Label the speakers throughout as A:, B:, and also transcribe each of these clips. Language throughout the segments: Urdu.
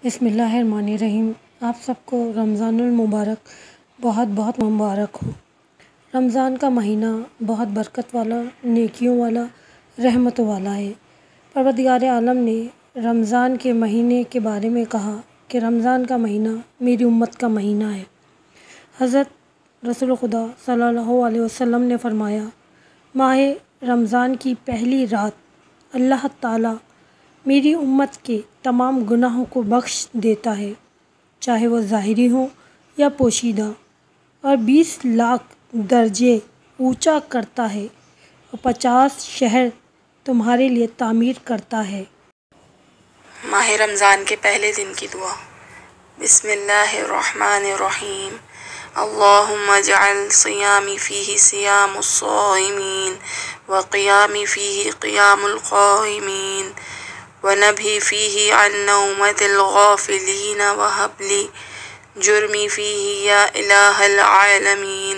A: بسم اللہ الرحمن الرحیم۔ آپ سب کو رمضان المبارک بہت بہت مبارک ہو۔ رمضان کا مہینہ بہت برکت والا، نیکیوں والا، رحمتوں والا ہے۔ پروردگار عالم نے رمضان کے مہینے کے بارے میں کہا کہ رمضان کا مہینہ میری امت کا مہینہ ہے۔ حضرت رسول خدا صلی اللہ علیہ وسلم نے فرمایا، ماہ رمضان کی پہلی رات اللہ تعالیٰ میری امت کے تمام گناہوں کو بخش دیتا ہے، چاہے وہ ظاہری ہوں یا پوشیدہ، اور 20 لاکھ درجے اونچا کرتا ہے اور 50 شہر تمہارے لیے تعمیر کرتا ہے۔
B: ماہ رمضان کے پہلے دن کی دعا۔ بسم اللہ الرحمن الرحیم۔ اللہم اجعل صیامی فیہ صیام الصائمین وقیامی فیہ قیام القائمین ونبہی فیہ عن نومۃ الغافلین وہب لی جرمی فیہ یا الہ العالمین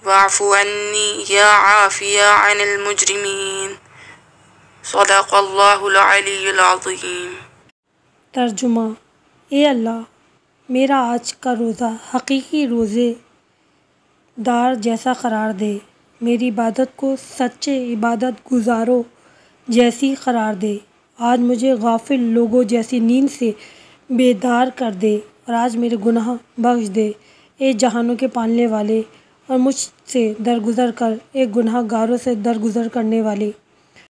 B: واعف عنی یا عافی عن المجرمین۔ صدق اللہ العلی العظیم۔
A: ترجمہ: اے اللہ، میرا آج کا روزہ حقیقی روزے دار جیسا قرار دے، میری عبادت کو سچے عبادت گزاروں جیسی قرار دے۔ آج مجھے غافل لوگوں جیسی نیند سے بیدار کر دے اور آج میرے گناہ بخش دے، اے جہانوں کے پالنے والے، اور مجھ سے درگزر کر، اے گناہ گاروں سے درگزر کرنے والے۔